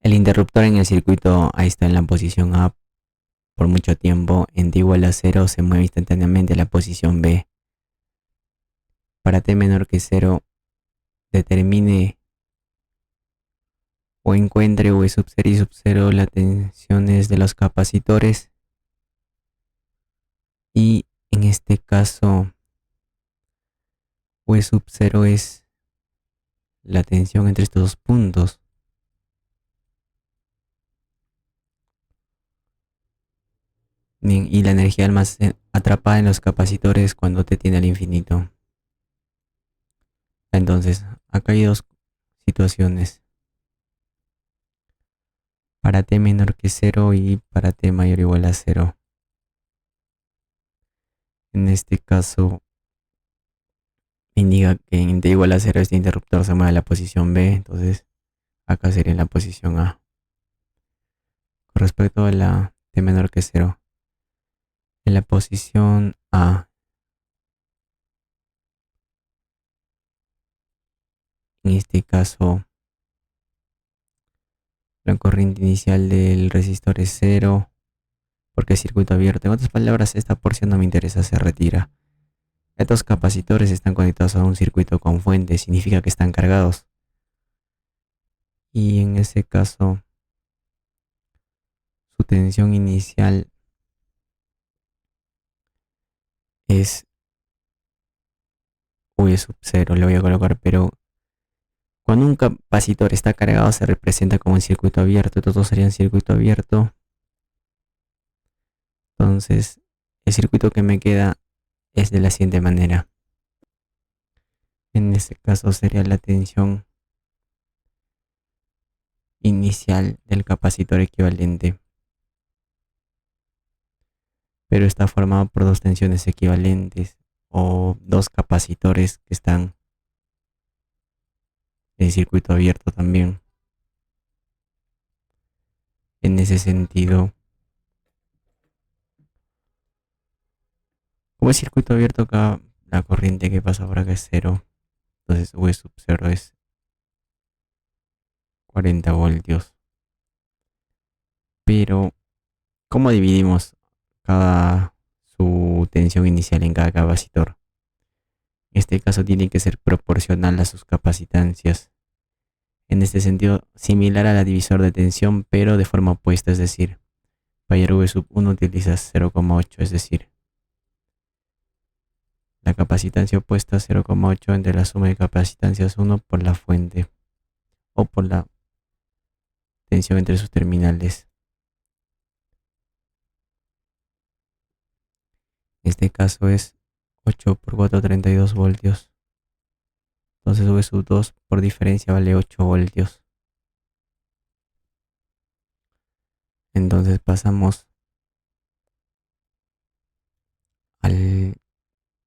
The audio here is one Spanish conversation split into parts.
El interruptor en el circuito A está en la posición A por mucho tiempo. En t igual a 0 se mueve instantáneamente a la posición B. Para t menor que 0, determine o encuentre V sub 0 y sub 0 las tensiones de los capacitores. Y en este caso, V sub 0 es la tensión entre estos dos puntos. Bien, y la energía atrapada en los capacitores cuando t tiende al infinito. Entonces, acá hay dos situaciones. Para t menor que 0 y para t mayor o igual a 0. En este caso, indica que en t igual a 0 este interruptor se mueve a la posición B. Entonces, acá sería la posición A. Con respecto a la t menor que 0, en la posición A, en este caso, la corriente inicial del resistor es 0, porque es circuito abierto. En otras palabras, esta porción no me interesa, se retira. Estos capacitores están conectados a un circuito con fuente, significa que están cargados. Y en ese caso, su tensión inicial es V sub 0, le voy a colocar, pero cuando un capacitor está cargado se representa como un circuito abierto. Estos dos serían circuito abierto. Entonces, el circuito que me queda es de la siguiente manera. En este caso sería la tensión inicial del capacitor equivalente, pero está formado por dos tensiones equivalentes o dos capacitores que están en circuito abierto también. En ese sentido, como es circuito abierto, acá la corriente que pasa por acá es 0. Entonces V sub 0 es 40 voltios. Pero, ¿cómo dividimos su tensión inicial en cada capacitor? En este caso tiene que ser proporcional a sus capacitancias. En este sentido, similar a la divisor de tensión, pero de forma opuesta, es decir, para V sub 1 utilizas 0,8, es decir, la capacitancia opuesta 0,8 entre la suma de capacitancias 1 por la fuente o por la tensión entre sus terminales. En este caso es 8 por 4, 32 voltios. Entonces V sub 2 por diferencia vale 8 voltios. Entonces pasamos al,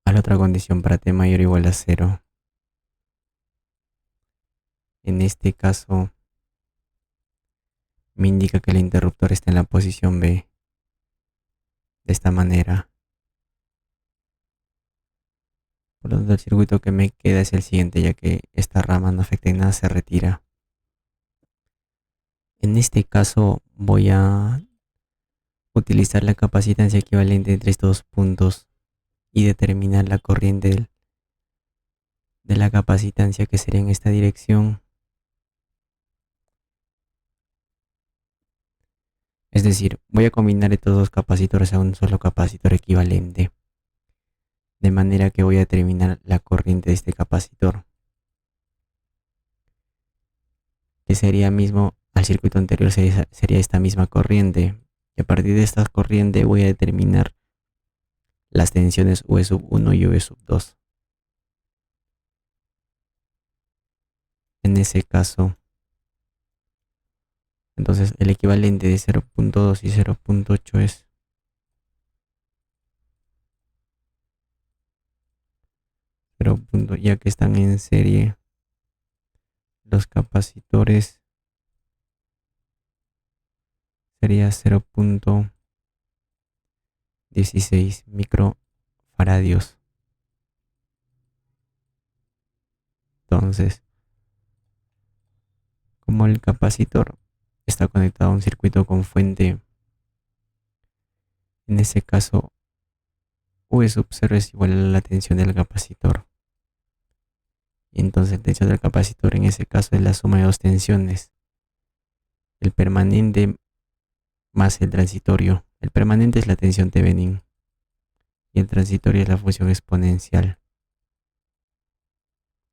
a la otra condición para t mayor o igual a 0. En este caso me indica que el interruptor está en la posición B. De esta manera. Por lo tanto, el circuito que me queda es el siguiente, ya que esta rama no afecta en nada, se retira. En este caso voy a utilizar la capacitancia equivalente entre estos dos puntos y determinar la corriente de la capacitancia, que sería en esta dirección. Es decir, voy a combinar estos dos capacitores a un solo capacitor equivalente, de manera que voy a determinar la corriente de este capacitor, que sería mismo al circuito anterior, sería esta misma corriente. Y a partir de esta corriente voy a determinar las tensiones V sub 1 y V sub 2. En ese caso, entonces el equivalente de 0,2 y 0,8 es 0, ya que están en serie los capacitores, sería 0,16 microfaradios. Entonces, como el capacitor está conectado a un circuito con fuente. En ese caso, V sub 0 es igual a la tensión del capacitor. Y entonces la tensión del capacitor en ese caso es la suma de dos tensiones. El permanente más el transitorio. El permanente es la tensión Thevenin y el transitorio es la función exponencial,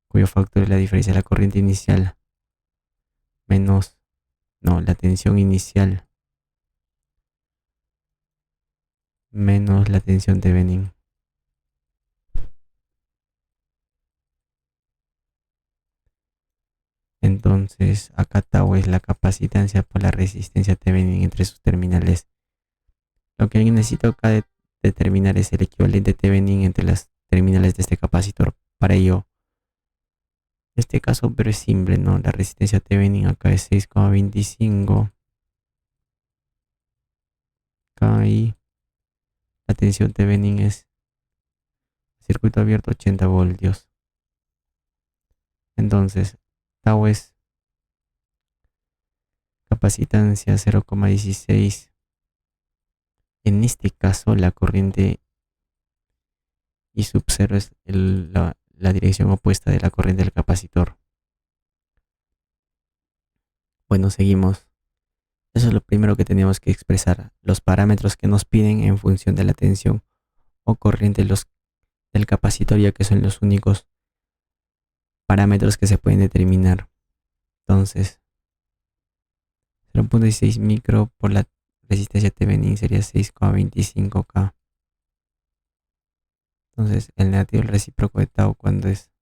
cuyo factor es la diferencia de la corriente inicial menos, no, la tensión inicial menos la tensión Thevenin. Entonces, acá tau es la capacitancia por la resistencia Thevenin entre sus terminales. Lo que necesito acá determinar es el equivalente Thevenin entre las terminales de este capacitor. Para ello, en este caso, pero es simple, ¿no? La resistencia Thevenin acá es 6,25 K y la tensión Thevenin es circuito abierto 80 voltios. Entonces, tau es capacitancia 0,16. En este caso, la corriente I sub 0 es la dirección opuesta de la corriente del capacitor. Bueno, seguimos. Eso es lo primero que tenemos que expresar. Los parámetros que nos piden en función de la tensión o corriente del capacitor, ya que son los únicos parámetros que se pueden determinar. Entonces, 0,16 micro por la resistencia Thevenin sería 6,25 K. Entonces, el negativo del recíproco de tau cuando es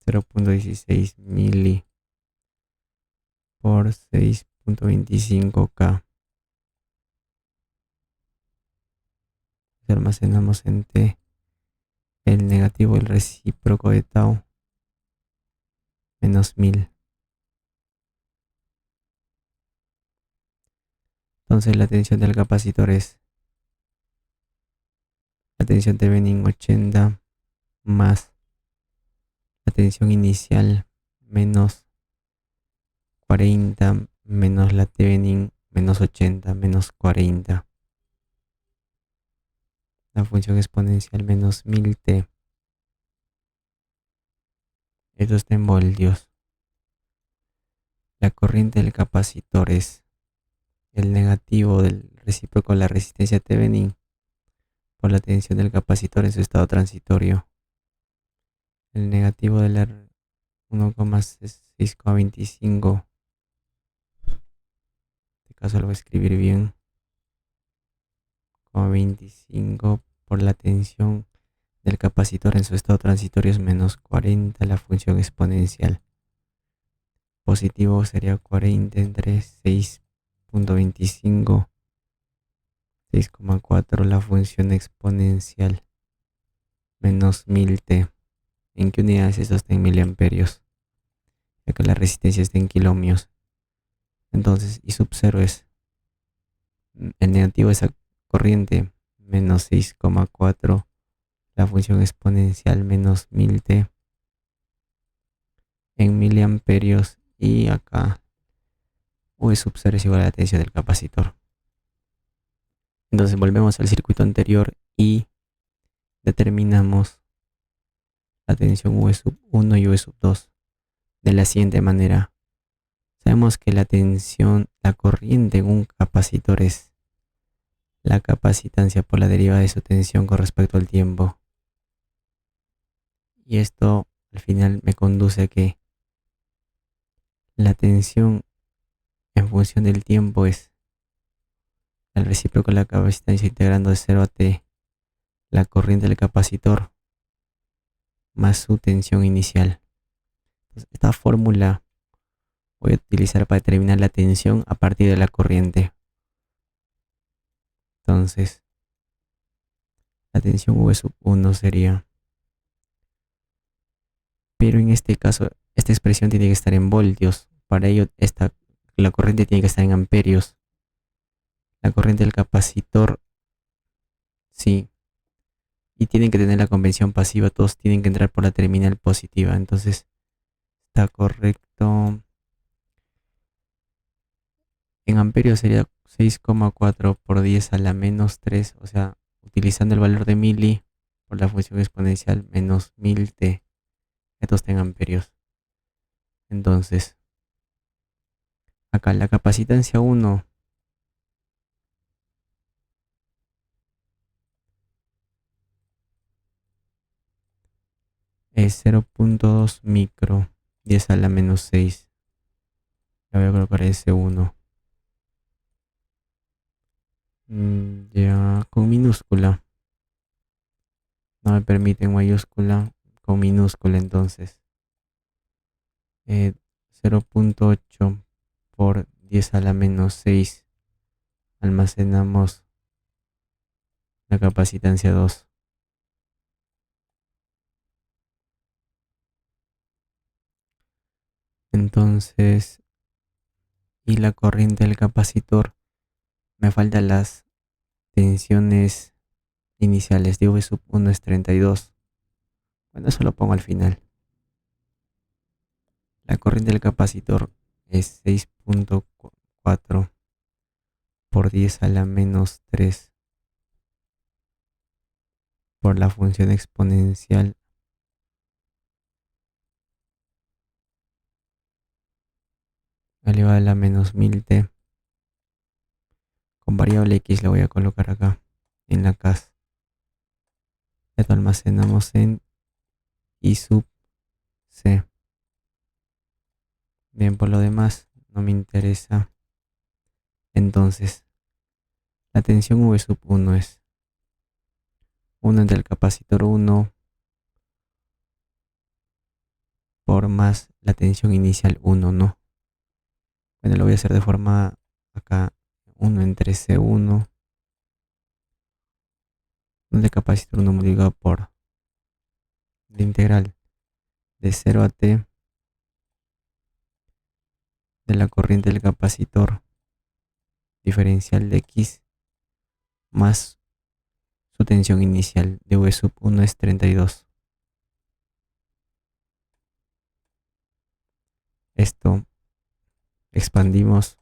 0,16 mili por 6,25 K. Almacenamos en T el negativo del recíproco de tau menos 1000. Entonces la tensión del capacitor es la tensión Thevenin 80 más la tensión inicial menos 40 menos la Thevenin menos 80 menos 40. La función exponencial menos 1000t. Esto está en voltios. La corriente del capacitor es el negativo del recíproco de la resistencia Thevenin por la tensión del capacitor en su estado transitorio. El negativo de la 1,625. En este caso lo voy a escribir bien. 25 por la tensión del capacitor en su estado transitorio es menos 40 la función exponencial. Positivo sería 40 entre 6,25, 6,4 la función exponencial menos 1000t. ¿En qué unidades esto está en miliamperios? Ya que la resistencia está en kiloohmios. Entonces I sub 0 es el negativo de esa corriente menos 6,4 la función exponencial menos 1000t en miliamperios, y acá V sub 0 es igual a la tensión del capacitor. Entonces volvemos al circuito anterior y determinamos la tensión V sub 1 y V sub 2 de la siguiente manera. Sabemos que la corriente en un capacitor es la capacitancia por la derivada de su tensión con respecto al tiempo. Y esto al final me conduce a que la tensión en función del tiempo es el recíproco de la capacitancia integrando de 0 a t la corriente del capacitor más su tensión inicial. Entonces, esta fórmula voy a utilizar para determinar la tensión a partir de la corriente. Entonces, la tensión V sub 1 sería, pero en este caso, esta expresión tiene que estar en voltios. Para ello, la corriente tiene que estar en amperios. La corriente del capacitor, sí. Y tienen que tener la convención pasiva, todos tienen que entrar por la terminal positiva. Entonces, está correcto esto en amperios sería 6,4 por 10 a la menos 3, o sea, utilizando el valor de mili por la función exponencial menos 1000t. Esto está en amperios. Entonces, acá la capacitancia 1 es 0,2 micro, 10 a la menos 6. La voy a colocar S1. Ya con minúscula. No me permite en mayúscula, con minúscula entonces. 0,8 por 10 a la menos 6. Almacenamos la capacitancia 2. Entonces, y la corriente del capacitor, me faltan las tensiones iniciales de V sub 1 es 32. Bueno, eso lo pongo al final. La corriente del capacitor es 6,4 por 10 a la menos 3 por la función exponencial elevada a la menos 1000t. Con variable x la voy a colocar acá en la casa. Esto almacenamos en I sub c. Bien, por lo demás no me interesa. Entonces, la tensión V sub 1 es 1 entre el capacitor 1 por más la tensión inicial 1, ¿no? Bueno, lo voy a hacer de forma acá, 1 entre C1, donde el capacitor 1 multiplicado por la integral de 0 a t de la corriente del capacitor diferencial de x más su tensión inicial de V sub 1 es 32. Esto expandimos,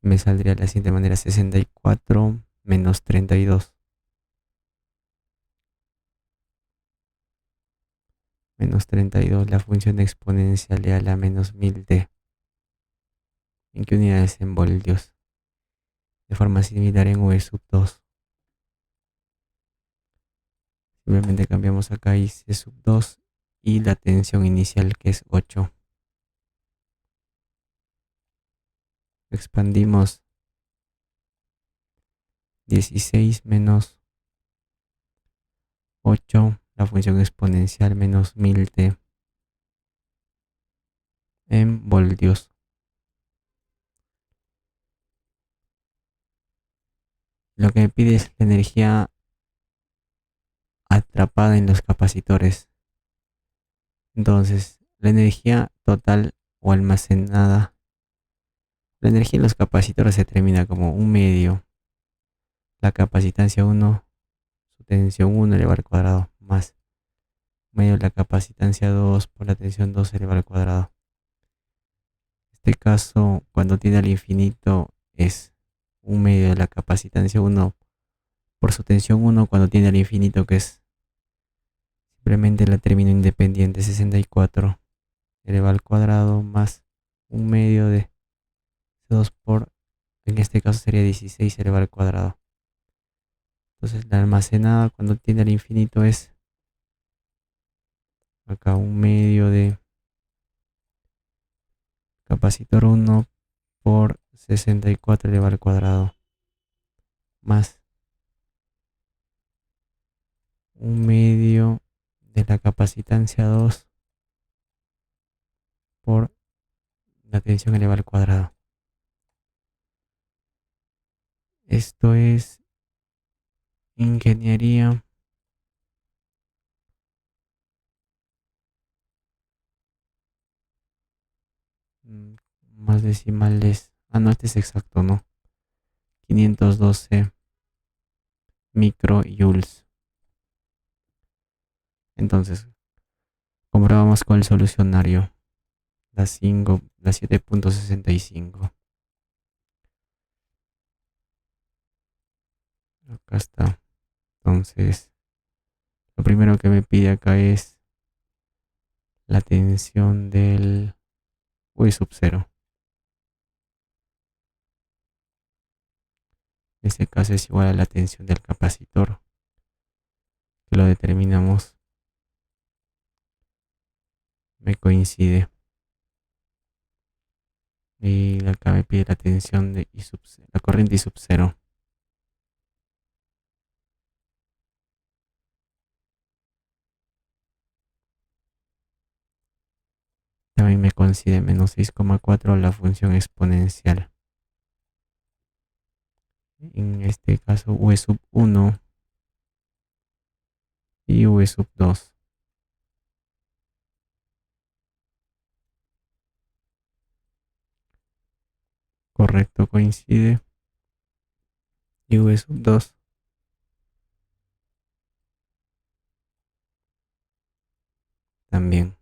me saldría de la siguiente manera: 64 menos 32 menos 32, la función exponencial de a la menos 1000t. ¿En qué unidades? En voltios. De forma similar en V sub 2. Simplemente cambiamos acá y C sub 2 y la tensión inicial, que es 8. Expandimos 16 menos 8, la función exponencial menos 1000t en voltios. Lo que me pide es la energía atrapada en los capacitores. Entonces, la energía total o almacenada, la energía en los capacitores se determina como un medio la capacitancia 1, su tensión 1 elevado al cuadrado, más medio la capacitancia 2 por la tensión 2 elevado al cuadrado. En este caso, cuando tiende al infinito, es un medio de la capacitancia 1 por su tensión 1 cuando tiende al infinito, que es simplemente la término independiente 64 elevado al cuadrado más un medio de C2 por, en este caso sería 16 elevado al cuadrado. Entonces la almacenada cuando tiende al infinito es acá un medio de capacitor 1 por 64 elevado al cuadrado más un medio de la capacitancia 2 por la tensión elevada al cuadrado. Esto es ingeniería más decimales. Ah, no, este es exacto, ¿no? 512 microjoules. Entonces, comprobamos con el solucionario. la 7.65. Acá está. Entonces, lo primero que me pide acá es la tensión del V sub 0. En este caso es igual a la tensión del capacitor, que lo determinamos, me coincide. Y acá me pide la tensión de I sub 0, la corriente I sub 0. También me coincide menos 6,4 la función exponencial. En este caso V sub 1 y V sub 2. Correcto, coincide. Y V sub 2 también.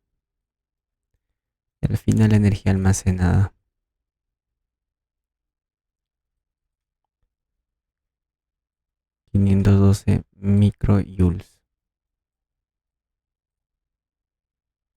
Y al final la energía almacenada. 512 microjoules.